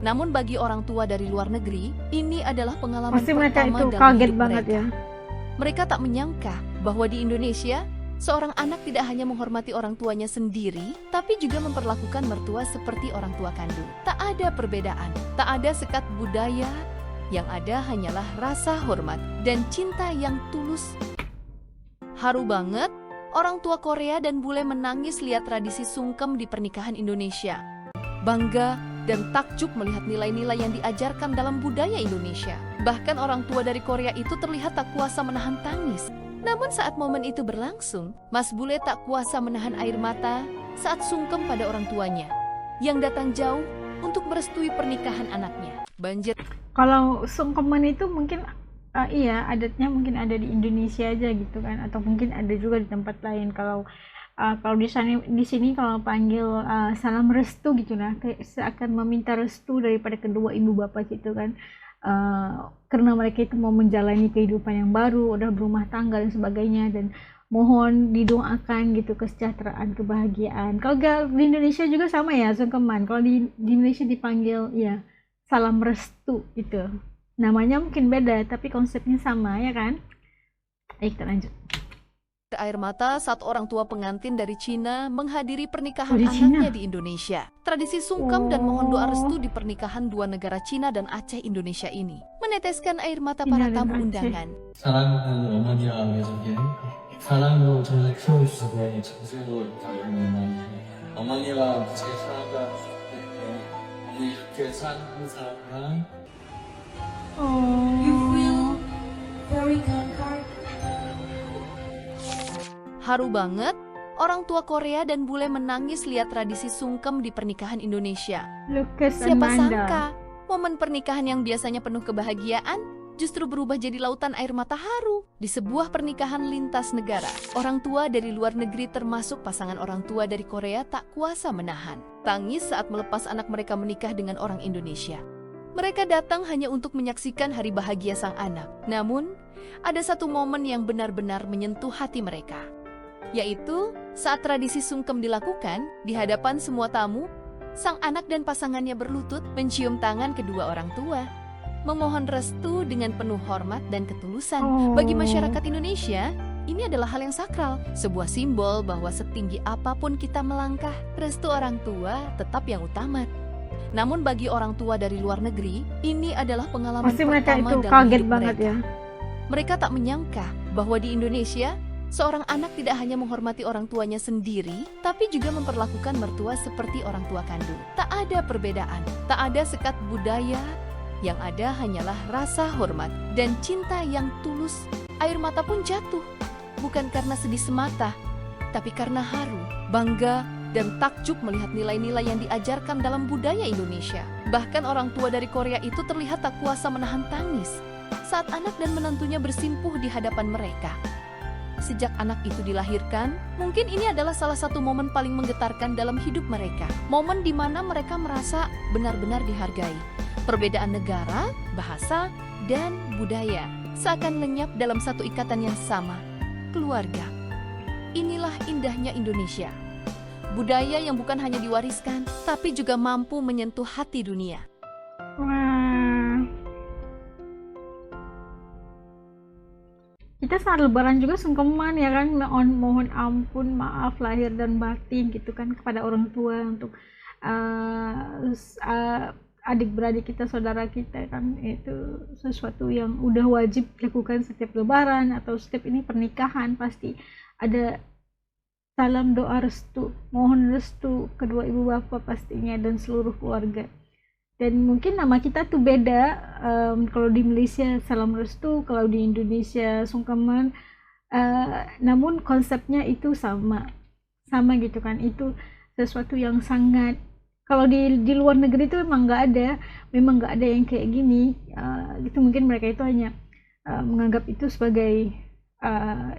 Namun bagi orang tua dari luar negeri, ini adalah pengalaman Pasti mereka pertama itu dalam kaget hidup banget mereka. ya. Mereka tak menyangka bahwa di Indonesia, seorang anak tidak hanya menghormati orang tuanya sendiri, tapi juga memperlakukan mertua seperti orang tua kandung. Tak ada perbedaan, tak ada sekat budaya, yang ada hanyalah rasa hormat dan cinta yang tulus. Haru banget, orang tua Korea dan bule menangis lihat tradisi sungkem di pernikahan Indonesia. Bangga dan takjub melihat nilai-nilai yang diajarkan dalam budaya Indonesia. Bahkan orang tua dari Korea itu terlihat tak kuasa menahan tangis. Namun saat momen itu berlangsung, Mas Bule tak kuasa menahan air mata saat sungkem pada orang tuanya yang datang jauh untuk merestui pernikahan anaknya. Banjir. Kalau sungkeman itu mungkin iya adatnya mungkin ada di Indonesia aja gitu kan, atau mungkin ada juga di tempat lain. Kalau di sini kalau panggil salam restu gitu nah, kayak seakan meminta restu daripada kedua ibu bapak gitu kan, karena mereka itu mau menjalani kehidupan yang baru, udah berumah tangga dan sebagainya, dan mohon didoakan gitu kesejahteraan, kebahagiaan. Kalau di Indonesia juga sama ya sungkeman. Kalau di Indonesia dipanggil ya salam restu gitu. Namanya mungkin beda tapi konsepnya sama ya kan. Ayo kita lanjut. Air mata saat orang tua pengantin dari Cina menghadiri pernikahan Di anaknya Cina? di Indonesia. Tradisi sungkem dan mohon doa restu di pernikahan dua negara Cina dan Aceh Indonesia ini meneteskan air mata para Cina dan tamu Aceh. undangan. 사랑하는 어머니와 계속해 사랑으로 저를 키워주시고 정수로 다루는 어머니와 제 사랑과 어머니 함께 사는 사랑과 You feel very kind. Haru banget, orang tua Korea dan bule menangis lihat tradisi sungkem di pernikahan Indonesia. Lucas dan Siapa Manda. sangka, momen pernikahan yang biasanya penuh kebahagiaan justru berubah jadi lautan air mata haru. Di sebuah pernikahan lintas negara, orang tua dari luar negeri termasuk pasangan orang tua dari Korea tak kuasa menahan tangis saat melepas anak mereka menikah dengan orang Indonesia. Mereka datang hanya untuk menyaksikan hari bahagia sang anak. Namun, ada satu momen yang benar-benar menyentuh hati mereka, yaitu saat tradisi sungkem dilakukan di hadapan semua tamu, sang anak dan pasangannya berlutut mencium tangan kedua orang tua, memohon restu dengan penuh hormat dan ketulusan. Bagi masyarakat Indonesia, ini adalah hal yang sakral, sebuah simbol bahwa setinggi apapun kita melangkah, restu orang tua tetap yang utama. Namun bagi orang tua dari luar negeri, ini adalah pengalaman Pasti mereka pertama itu dalam kaget hidup banget mereka. ya. Mereka tak menyangka bahwa di Indonesia, seorang anak tidak hanya menghormati orang tuanya sendiri, tapi juga memperlakukan mertua seperti orang tua kandung. Tak ada perbedaan, tak ada sekat budaya, yang ada hanyalah rasa hormat dan cinta yang tulus. Air mata pun jatuh, bukan karena sedih semata, tapi karena haru, bangga, dan takjub melihat nilai-nilai yang diajarkan dalam budaya Indonesia. Bahkan orang tua dari Korea itu terlihat tak kuasa menahan tangis saat anak dan menantunya bersimpuh di hadapan mereka. Sejak anak itu dilahirkan, mungkin ini adalah salah satu momen paling menggetarkan dalam hidup mereka. Momen di mana mereka merasa benar-benar dihargai. Perbedaan negara, bahasa, dan budaya seakan lenyap dalam satu ikatan yang sama, keluarga. Inilah indahnya Indonesia. Budaya yang bukan hanya diwariskan, tapi juga mampu menyentuh hati dunia. Wah. Kita saat lebaran juga sungkeman ya kan, mohon ampun, maaf lahir dan batin gitu kan kepada orang tua untuk adik-beradik kita, saudara kita kan. Itu sesuatu yang udah wajib dilakukan setiap lebaran atau setiap ini pernikahan, pasti ada salam doa restu, mohon restu kedua ibu bapak pastinya dan seluruh keluarga. Dan mungkin nama kita tuh beda, kalau di Malaysia salam restu, kalau di Indonesia sungkeman, namun konsepnya itu sama gitu kan. Itu sesuatu yang sangat, kalau di luar negeri itu memang nggak ada yang kayak gini. Itu mungkin mereka itu hanya menganggap itu sebagai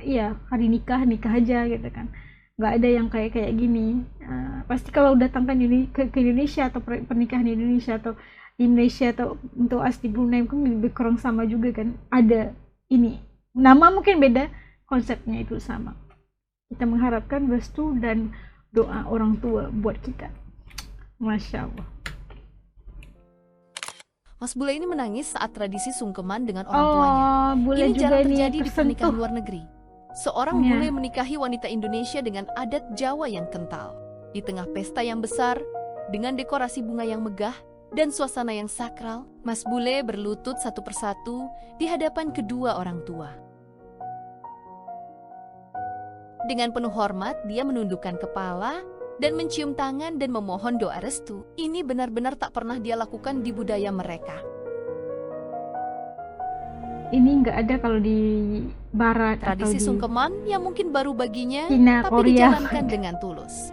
ya hari nikah aja gitu kan. Nggak ada yang kayak gini. Pasti kalau datangkan ke Indonesia atau pernikahan di Indonesia atau di Malaysia atau untuk as di Brunei mungkin lebih kurang sama juga kan. Ada ini nama mungkin beda, konsepnya itu sama. Kita mengharapkan restu dan doa orang tua buat kita. Masya Allah. Mas bule ini menangis saat tradisi sungkeman dengan orang tuanya. Oh, bule Ini juga jarang ini terjadi di pernikahan tersentuh. luar negeri. Seorang Ya. bule menikahi wanita Indonesia dengan adat Jawa yang kental. Di tengah pesta yang besar, dengan dekorasi bunga yang megah, dan suasana yang sakral, Mas bule berlutut satu persatu di hadapan kedua orang tua. Dengan penuh hormat, dia menundukkan kepala dan mencium tangan dan memohon doa restu. Ini benar-benar tak pernah dia lakukan di budaya mereka. Ini nggak ada kalau di barat Tradisi atau di sungkeman yang mungkin baru baginya, Cina, tapi Korea. dijalankan dengan tulus.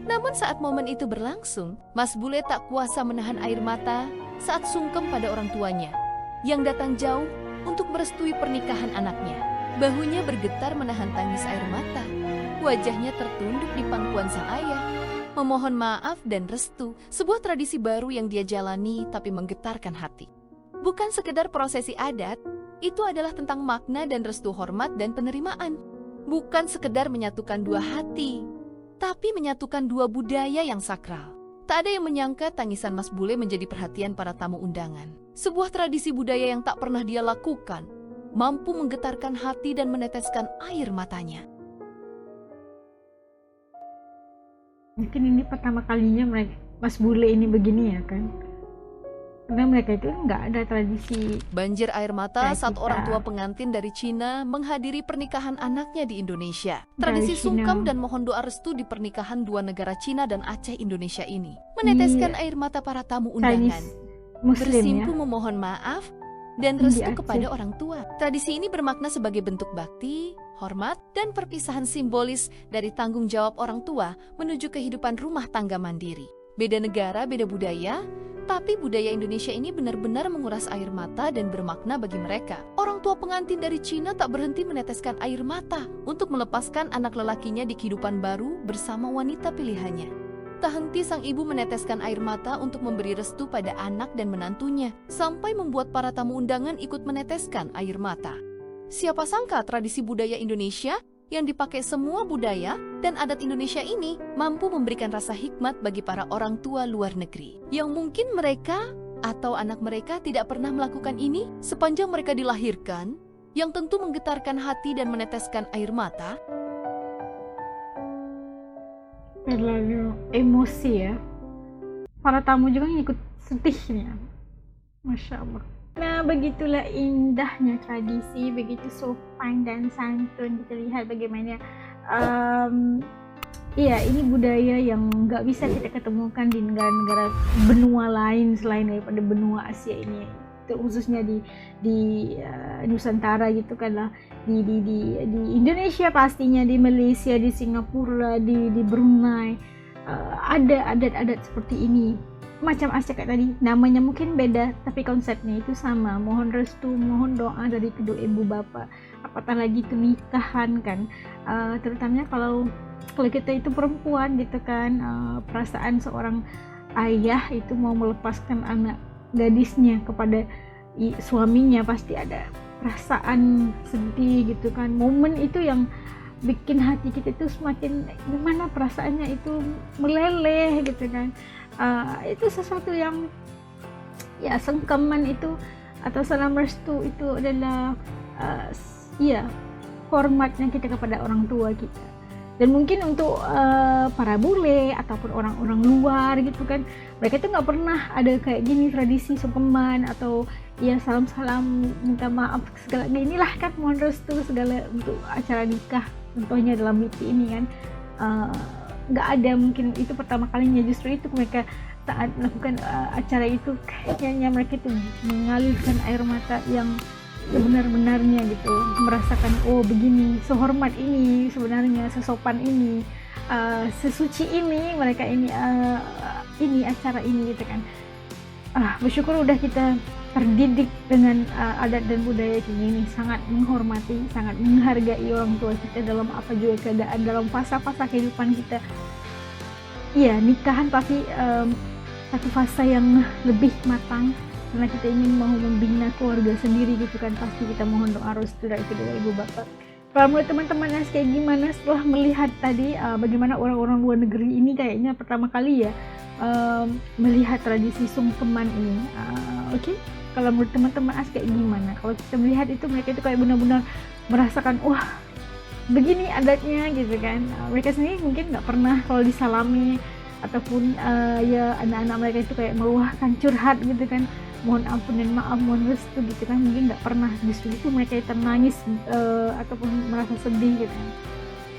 Namun saat momen itu berlangsung, Mas bule tak kuasa menahan air mata saat sungkem pada orang tuanya yang datang jauh untuk merestui pernikahan anaknya. Bahunya bergetar menahan tangis air mata. Wajahnya tertunduk di pangkuan sang ayah, memohon maaf dan restu, sebuah tradisi baru yang dia jalani tapi menggetarkan hati. Bukan sekedar prosesi adat, itu adalah tentang makna dan restu hormat dan penerimaan. Bukan sekedar menyatukan dua hati, tapi menyatukan dua budaya yang sakral. Tak ada yang menyangka tangisan Mas bule menjadi perhatian para tamu undangan. Sebuah tradisi budaya yang tak pernah dia lakukan, mampu menggetarkan hati dan meneteskan air matanya. Mungkin ini pertama kalinya mereka Mas bule ini begini ya kan, karena mereka itu nggak ada tradisi. Banjir air mata Kayak saat kita. orang tua pengantin dari Cina menghadiri pernikahan anaknya di Indonesia. Dari Tradisi Cina. sungkem dan mohon doa restu di pernikahan dua negara Cina dan Aceh Indonesia ini meneteskan air mata para tamu undangan. Chinese Muslim Bersimpu ya. memohon maaf dan Di restu Aceh. kepada orang tua. Tradisi ini bermakna sebagai bentuk bakti, hormat, dan perpisahan simbolis dari tanggung jawab orang tua menuju kehidupan rumah tangga mandiri. Beda negara, beda budaya, tapi budaya Indonesia ini benar-benar menguras air mata dan bermakna bagi mereka. Orang tua pengantin dari Cina tak berhenti meneteskan air mata untuk melepaskan anak lelakinya di kehidupan baru bersama wanita pilihannya. Tak henti sang ibu meneteskan air mata untuk memberi restu pada anak dan menantunya, sampai membuat para tamu undangan ikut meneteskan air mata. Siapa sangka tradisi budaya Indonesia yang dipakai semua budaya dan adat Indonesia ini mampu memberikan rasa hikmat bagi para orang tua luar negeri, yang mungkin mereka atau anak mereka tidak pernah melakukan ini sepanjang mereka dilahirkan, yang tentu menggetarkan hati dan meneteskan air mata. Terlalu emosi ya. Para tamu juga ngikut sedihnya. Masya Allah. Nah, begitulah indahnya tradisi, begitu sopan dan santun. Kita lihat bagaimana iya, ini budaya yang nggak bisa kita ketemukan di negara-negara benua lain selain daripada benua Asia ini, khususnya di Nusantara gitu kan lah. Di Indonesia pastinya, di Malaysia, di Singapura, di Brunei ada adat-adat seperti ini. Macam Aceh kayak tadi, namanya mungkin beda tapi konsepnya itu sama. Mohon restu, mohon doa dari kedua ibu bapa, apatah lagi itu nikahan kan. Terutamanya kalau kita itu perempuan gitu kan, perasaan seorang ayah itu mau melepaskan anak gadisnya kepada suaminya pasti ada perasaan sedih gitu kan. Momen itu yang bikin hati kita itu semakin gimana, perasaannya itu meleleh gitu kan. Itu sesuatu yang ya, sengkeman itu atau salam restu itu adalah ya, hormatnya kita kepada orang tua kita. Dan mungkin untuk para bule ataupun orang-orang luar gitu kan, mereka itu nggak pernah ada kayak gini tradisi sungkeman atau ya salam-salam minta maaf segala inilah kan, mohon restu segala untuk acara nikah contohnya dalam miti ini kan. Nggak ada, mungkin itu pertama kalinya. Justru itu mereka saat melakukan acara itu kayaknya mereka itu mengalirkan air mata yang sebenar-benarnya gitu, merasakan oh begini, sehormat ini sebenarnya, sesopan ini, sesuci ini mereka ini acara ini gitu kan. Bersyukur udah kita terdidik dengan adat dan budaya kayak gini, sangat menghormati, sangat menghargai orang tua kita dalam apa juga keadaan, dalam fasa-fasa kehidupan kita. Iya, nikahan pasti satu fase yang lebih matang karena kita ingin mau membina keluarga sendiri gitu kan. Pasti kita mohon doa restu dari kedua ibu bapak. Kalau menurut teman-teman kayak gimana setelah melihat tadi bagaimana orang-orang luar negeri ini kayaknya pertama kali ya melihat tradisi sungkeman ini. Oke? kalau menurut teman-teman As kayak gimana? Kalau kita melihat itu mereka itu kayak benar-benar merasakan wah begini adatnya gitu kan. Mereka sendiri mungkin nggak pernah kalau disalami ataupun ya anak-anak mereka itu kayak meluahkan curhat gitu kan, mohon ampun dan maaf, mohon restu gitu kan, mungkin nggak pernah, justru itu mereka itu nangis ataupun merasa sedih gitu kan.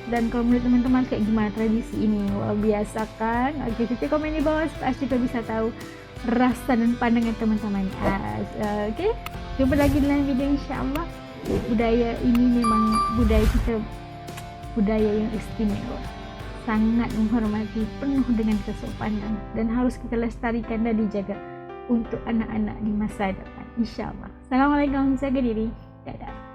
Dan kalau menurut teman-teman kayak gimana tradisi ini? Wah, biasa kan? Oke, kita komen di bawah supaya As juga bisa tahu rasa dan pandangan teman-teman As. Oke, jumpa lagi di lain video insyaallah. Budaya ini memang budaya kita, budaya yang istimewa, sangat menghormati, penuh dengan kesopanan, dan harus kita lestarikan dan dijaga untuk anak-anak di masa depan insyaallah. Assalamualaikum, jaga diri, dadah.